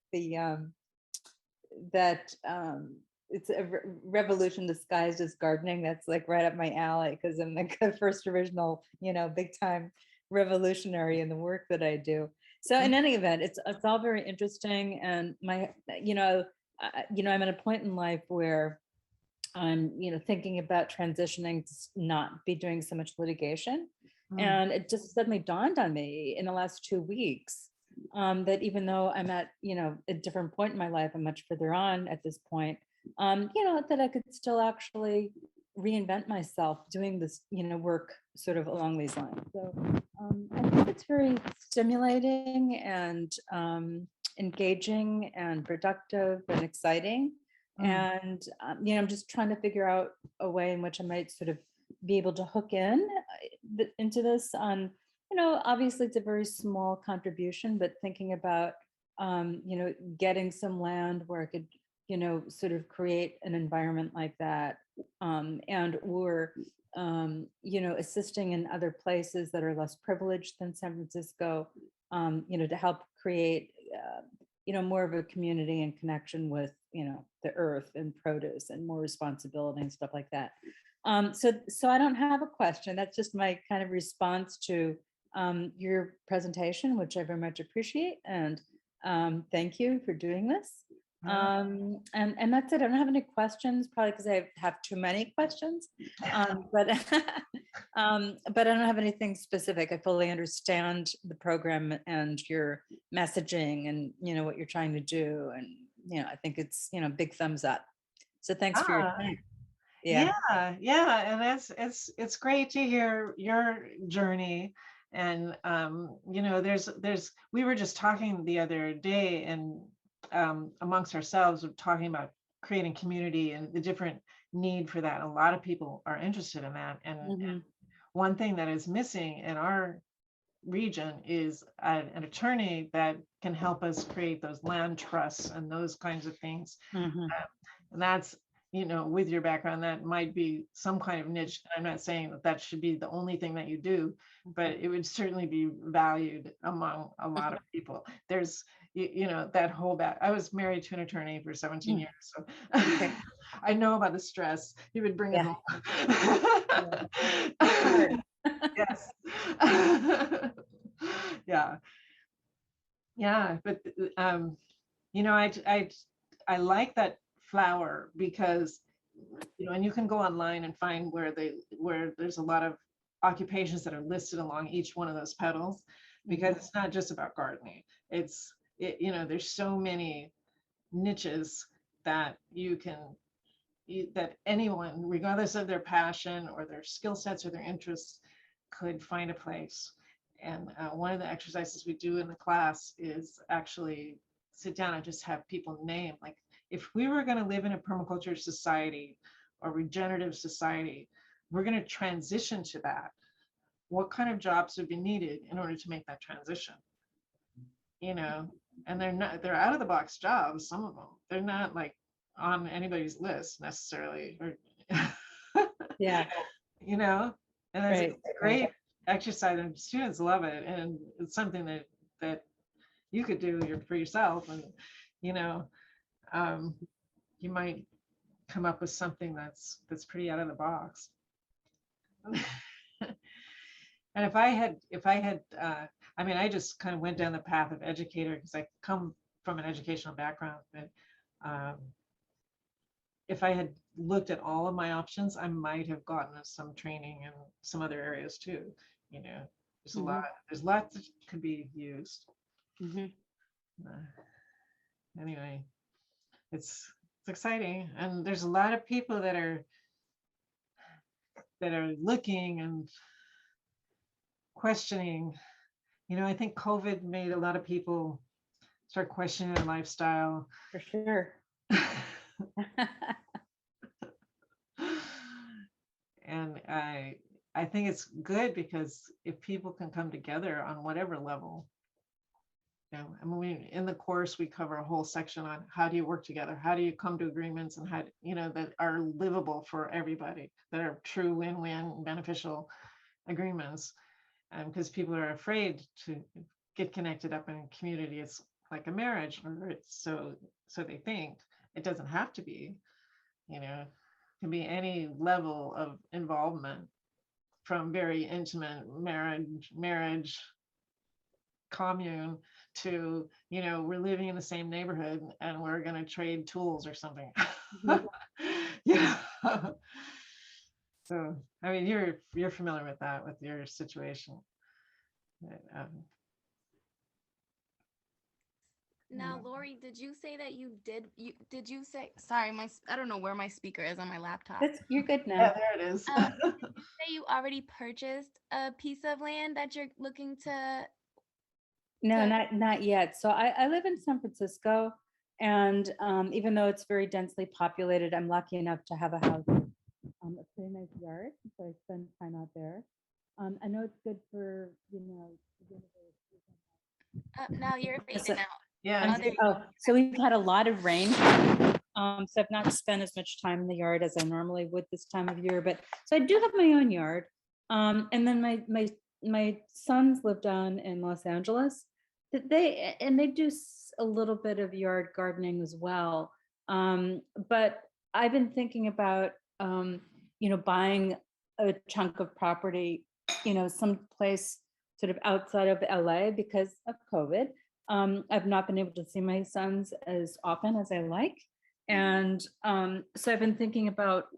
it's a revolution disguised as gardening. That's like right up my alley, because I'm like the first original, you know, big time revolutionary in the work that I do. So in any event, it's all very interesting. And you know, I'm at a point in life where I'm, you know, thinking about transitioning to not be doing so much litigation. Hmm. And it just suddenly dawned on me in the last 2 weeks that even though I'm at, you know, a different point in my life, I'm much further on at this point, you know, that I could still actually reinvent myself doing this, you know, work sort of along these lines. So I think it's very stimulating and engaging and productive and exciting. Hmm. And, you know, I'm just trying to figure out a way in which I might sort of be able to hook in into this on, you know, obviously it's a very small contribution, but thinking about, you know, getting some land where I could, you know, sort of create an environment like that, and or, you know, assisting in other places that are less privileged than San Francisco, you know, to help create, you know, more of a community and connection with, you know, the earth and produce and more responsibility and stuff like that. So I don't have a question. That's just my kind of response to your presentation, which I very much appreciate. And thank you for doing this. Yeah. And that's it. I don't have any questions, probably because I have too many questions. But but I don't have anything specific. I fully understand the program and your messaging, and you know what you're trying to do. And you know, I think it's, you know, big thumbs up. So thanks for your Ah, time. yeah, Yeah. yeah, and it's great to hear your journey. And you know, there's we were just talking the other day, and amongst ourselves of talking about creating community and the different need for that. A lot of people are interested in that, and Mhm. one thing that is missing in our region is an attorney that can help us create those land trusts and those kinds of things. Mhm. And that's, you know, with your background, that might be some kind of niche. I'm not saying that that should be the only thing that you do, but it would certainly be valued among a lot of people. There's, you know, that whole back. I was married to an attorney for 17 Mm. years, so Okay. I know about the stress. He would bring it Yeah. home. It's hard. Yes. Yeah. Yeah. But you know, I like that flower because, you know, and you can go online and find where there's a lot of occupations that are listed along each one of those petals, because it's not just about gardening. You know, there's so many niches that that anyone, regardless of their passion or their skill sets or their interests, could find a place. And one of the exercises we do in the class is actually sit down and just have people name, like, if we were going to live in a permaculture society or regenerative society, we're going to transition to that. What kind of jobs would be needed in order to make that transition? You know, and they're out of the box jobs, some of them. They're not like on anybody's list necessarily, or Yeah. you know, and it's Right. Right. great. exercise, and students love it, and it's something that you could do for yourself, and you know, um, you might come up with something that's pretty out of the box. And I mean, I just kind of went down the path of educator because I come from an educational background. But um, if I had looked at all of my options, I might have gotten some training in some other areas too. You know, there's lots that could be used. Mhm. Anyway, it's exciting, and there's a lot of people that are looking and questioning. You know, I think COVID made a lot of people start questioning their lifestyle. For sure. And I think it's good because if people can come together on whatever level, you know, I mean, in the course we cover a whole section on how do you work together, how do you come to agreements, and how, you know, that are livable for everybody, that are true win-win beneficial agreements. And because people are afraid to get connected up in a community, it's like a marriage, or it's so they think. It doesn't have to be, you know, it can be any level of involvement, from very intimate marriage commune to, you know, we're living in the same neighborhood and we're going to trade tools or something. Yeah. So I mean, you're familiar with that, with your situation. Now, Yeah. Lori, did you say that did you say, sorry, I don't know where my speaker is on my laptop. You're good Yeah, now. there it is. Did you say you already purchased a piece of land that you're looking to? No, not yet. So I live in San Francisco, and even though it's very densely populated, I'm lucky enough to have a house, a pretty nice yard, so I spend time out there. I know it's good for, you know, Now you're Yes, fading out. Yeah. there you oh, so we've had a lot of rain. So I've not spent as much time in the yard as I normally would this time of year, but so I do have my own yard. And then my sons live down in Los Angeles. They do a little bit of yard gardening as well. But I've been thinking about you know, buying a chunk of property, you know, someplace sort of outside of LA because of COVID. I've not been able to see my sons as often as I like. And so I've been thinking about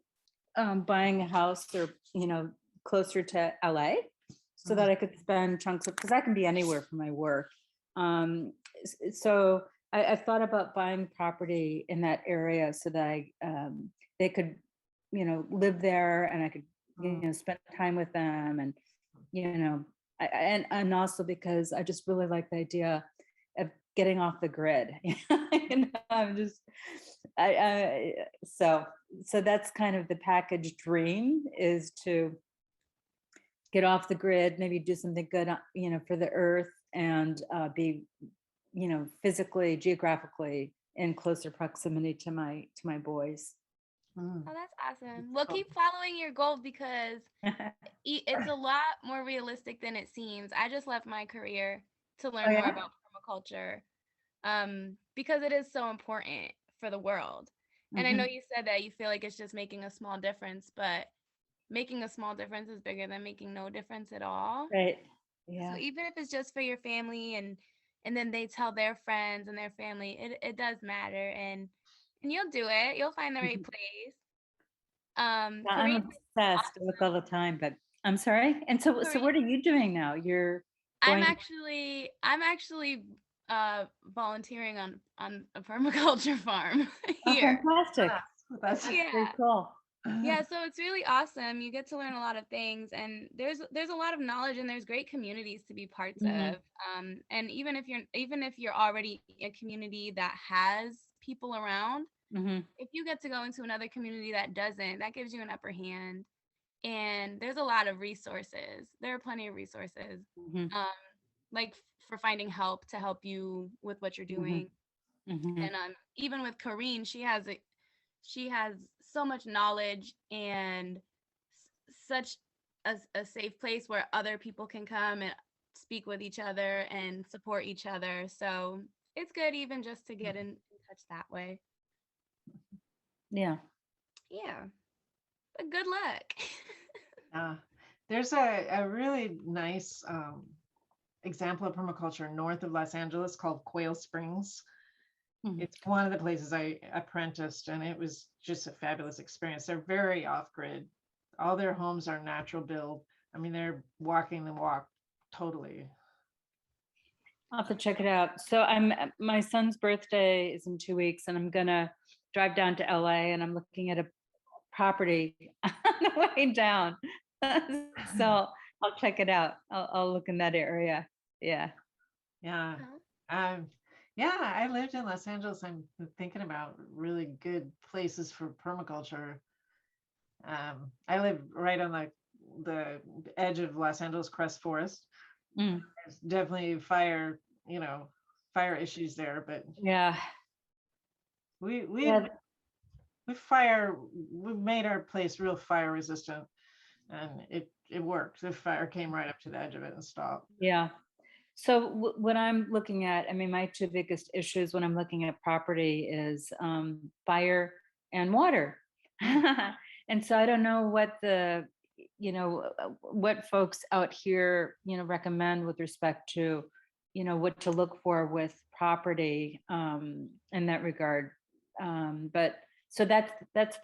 buying a house, or, you know, closer to LA, so that I could spend chunks of, because I can be anywhere for my work. So I've thought about buying property in that area so that they could, you know, live there, and I could, you know, spend time with them, and, you know, and also because I just really like the idea of getting off the grid. And I'm just, so that's kind of the package dream, is to get off the grid, maybe do something good, you know, for the earth, and be, you know, physically, geographically in closer proximity to my boys. Oh, that's awesome. Well, keep following your goal, because it's a lot more realistic than it seems. I just left my career to learn more about permaculture, because it is so important for the world. And I know you said that you feel like it's just making a small difference, but making a small difference is bigger than making no difference at all. Right. Yeah. So even if it's just for your family, and then they tell their friends and their family, it does matter, and you'll do it. You'll find the right place. I'm Koreen, obsessed with all the time, but I'm sorry. And so Koreen, what are you doing now? You're I'm going. actually volunteering on a permaculture farm Oh, here. fantastic. That's Very Yeah. cool. Yeah, so it's really awesome. You get to learn a lot of things, and there's a lot of knowledge, and there's great communities to be parts of. And even if you're already a community that has people around, if you get to go into another community that doesn't, that gives you an upper hand. And there's a lot of resources. There are plenty of resources, like for finding help to help you with what you're doing. And even with Koreen, she has so much knowledge and such a safe place where other people can come and speak with each other and support each other. So it's good even just to get in touch that way. Yeah. Yeah, but good luck. There's a really nice example of permaculture north of Los Angeles called Quail Springs. Mhm. It's one of the places I apprenticed, and it was just a fabulous experience. They're very off-grid. All their homes are natural build. I mean, they're walking the walk totally. I'll have to check it out. So my son's birthday is in 2 weeks, and I'm gonna drive down to LA, and I'm looking at a property on the way down. So I'll check it out. I'll look in that area. Yeah. Yeah. Yeah, I lived in Los Angeles. I'm thinking about really good places for permaculture. I live right on the edge of Los Angeles Crest Forest. Mm. There's definitely fire issues there, but Yeah. we've Yeah. made our place real fire resistant, and it worked. The fire came right up to the edge of it and stopped. Yeah. So when I'm looking at, I mean, my two biggest issues when I'm looking at property is fire and water. And so I don't know what what folks out here, recommend with respect to, what to look for with property in that regard. But so that's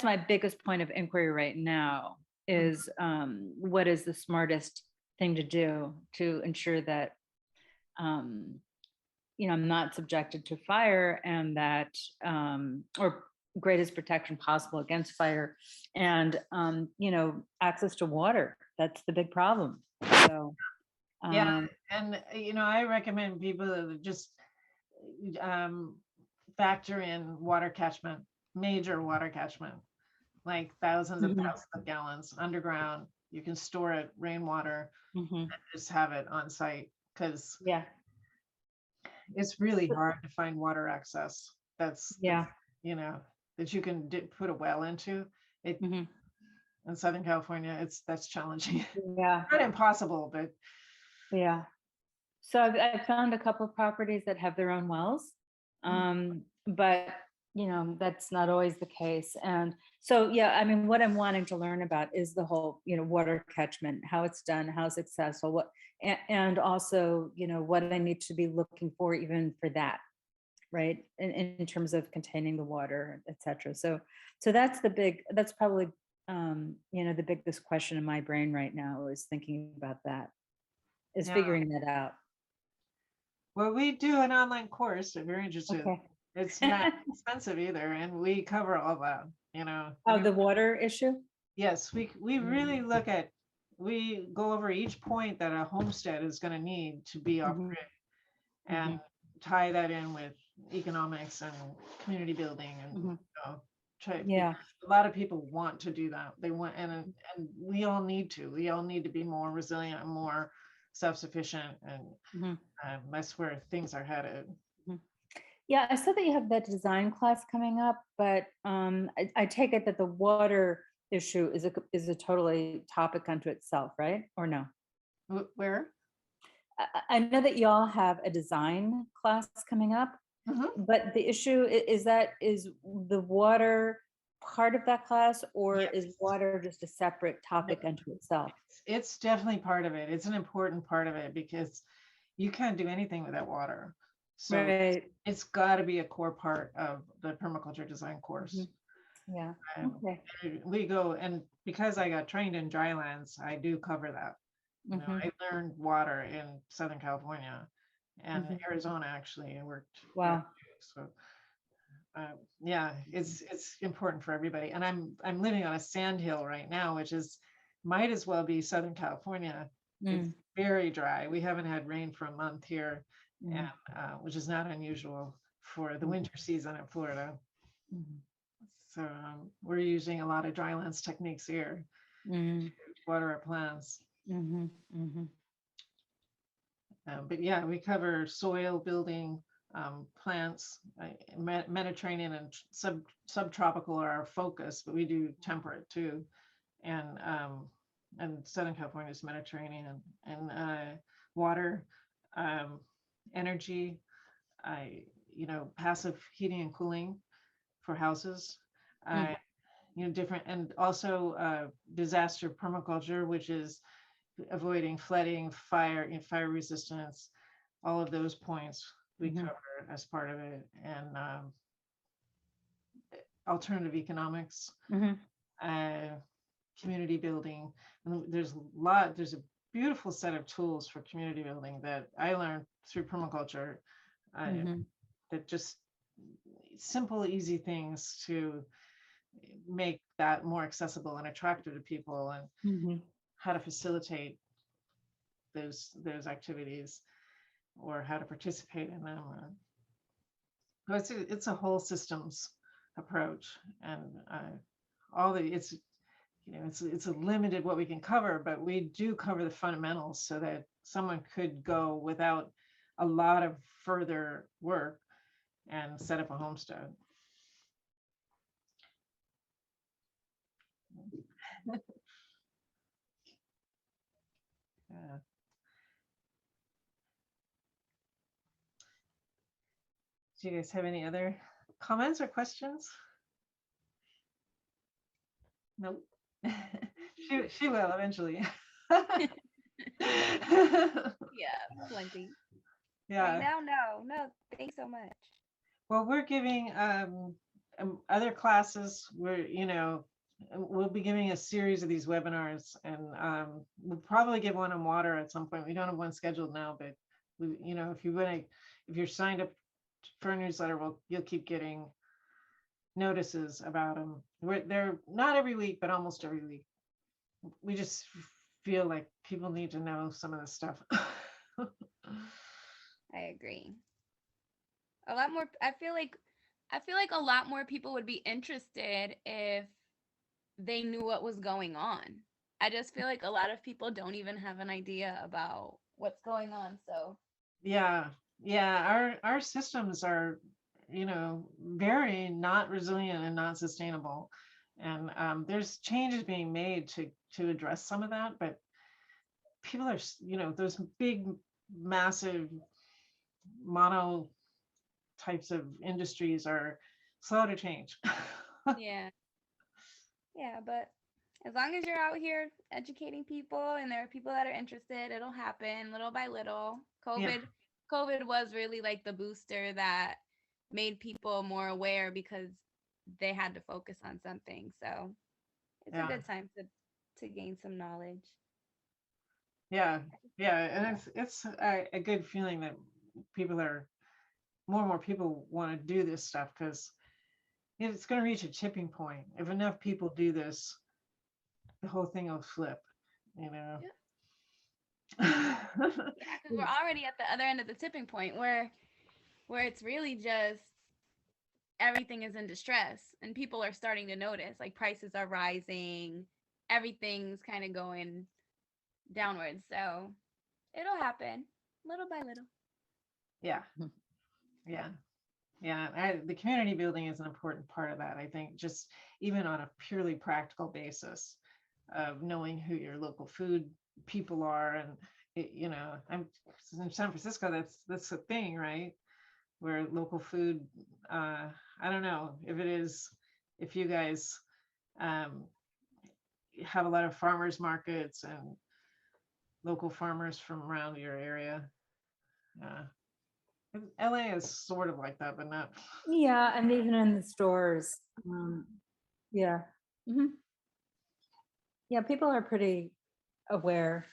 my biggest point of inquiry right now is what is the smartest thing to do to ensure that I'm not subjected to fire, and that or greatest protection possible against fire, and access to water. That's the big problem. So Yeah, and I recommend people to just factor in water catchment, major water catchment, like thousands and Mhm. thousands of gallons underground. You can store it, rainwater, Mhm. and just have it on site, because Yeah. it's really hard to find water access. Yeah. That you can put a well into it. Mhm. In Southern California, that's challenging. Yeah. Not impossible, but Yeah. So I've found a couple of properties that have their own wells, but that's not always the case. And so, yeah, I mean, what I'm wanting to learn about is the whole, water catchment, how it's done, how successful, and also, what I need to be looking for even for that, right? In terms of containing the water, et cetera. So that's probably, the biggest question in my brain right now is thinking about that, is yeah. figuring that out. Well, we do an online course if you're interested. Okay. It's not expensive either, and we cover all that. The water issue? Yes, we really we go over each point that a homestead is going to need to be off grid, and tie that in with economics and community building, and try. Yeah. A lot of people want to do that. They want, and we all need to. We all need to be more resilient and more self-sufficient, and that's where things are headed. Yeah, I saw that you have that design class coming up, but I take it that the water issue is a totally topic unto itself, right? Or no? Where? I know that y'all have a design class coming up, but the issue is the water part of that class, or is water just a separate topic unto itself? It's definitely part of it. It's an important part of it, because you can't do anything without water. So it's got to be a core part of the permaculture design course. Yeah. Okay. We go, and because I got trained in drylands, I do cover that. I learned water in Southern California and Arizona, actually, and worked. Wow. So yeah, it's important for everybody. And I'm living on a sand hill right now, which might as well be Southern California. It's very dry. We haven't had rain for a month here, and which is not unusual for the winter season in Florida. So we're using a lot of drylands techniques here to water our plants. But yeah, we cover soil building, plants. Mediterranean and subtropical are our focus, but we do temperate too. and Southern California is Mediterranean, and water, energy, passive heating and cooling for houses, Mm. different, and also disaster permaculture, which is avoiding flooding, fire, fire resistance, all of those points we Mhm. cover as part of it, and alternative economics, Mhm. uh, community building. And there's a beautiful set of tools for community building that I learned through permaculture, Mhm. that just simple, easy things to make that more accessible and attractive to people, and Mhm. how to facilitate those activities, or how to participate in them. So it's a whole systems approach, and all the it's a limited what we can cover, but we do cover the fundamentals so that someone could go without a lot of further work and set up a homestead. Yeah. Do you guys have any other comments or questions? Nope. She will eventually. Yeah, plenty. Right Yeah. now, no, no, thanks so much. Well, we're giving other classes. We'll be giving a series of these webinars, and we'll probably give one on water at some point. We don't have one scheduled now, but if you're signed up for a newsletter, you'll keep getting notices about them. They're not every week, but almost every week. We just feel like people need to know some of this stuff. I agree. A lot more. I feel like a lot more people would be interested if they knew what was going on. I just feel like a lot of people don't even have an idea about what's going on. So Yeah, yeah. Our systems are, very not resilient and not sustainable, and there's changes being made to address some of that. But people are, those big, massive mono types of industries are slow to change. yeah, yeah. But as long as you're out here educating people and there are people that are interested, it'll happen little by little. Yeah, COVID was really like the booster that made people more aware because they had to focus on something. So it's a yeah, good time to gain some knowledge. yeah, yeah. And it's a good feeling that more and more people want to do this stuff, because it's going to reach a tipping point. If enough people do this, the whole thing will flip, you know. Yeah, because we're already at the other end of the tipping point where it's really just everything is in distress and people are starting to notice like prices are rising, everything's kind of going downwards. So it'll happen little by little. Yeah, yeah, yeah. The community building is an important part of that, I think, just even on a purely practical basis of knowing who your local food people are. And I'm in San Francisco, that's the thing, right? Where local food, I don't know if you guys um, have a lot of farmers markets and local farmers from around your area. uh, LA is sort of like that, but not. Yeah, and even in the stores. Yeah. Mhm. Yeah, people are pretty aware.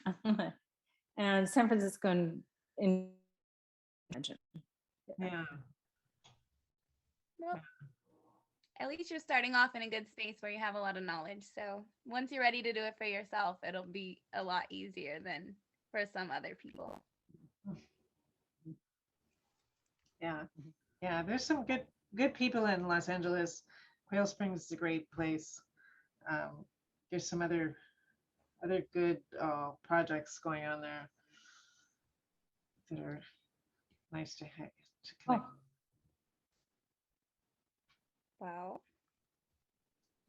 And San Francisco in Yeah, Well, at least you're starting off in a good space where you have a lot of knowledge. So once you're ready to do it for yourself, it'll be a lot easier than for some other people. yeah, yeah. There's some good people in Los Angeles. Quail Springs is a great place. There's some other good projects going on there that are nice to connect. Oh, Wow.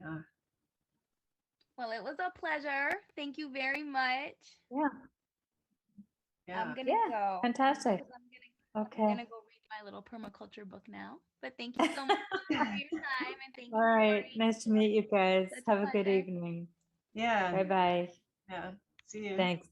Yeah. Well, it was a pleasure. Thank you very much. Yeah, I'm Yeah. gonna yeah, go. fantastic. I'm Okay. gonna go read my little permaculture book now. But thank you so much for your time, and thank All you. right, Koreen. nice to meet you guys. Such a Have a good pleasure. evening. Yeah. Bye-bye. Yeah. See you. Thanks.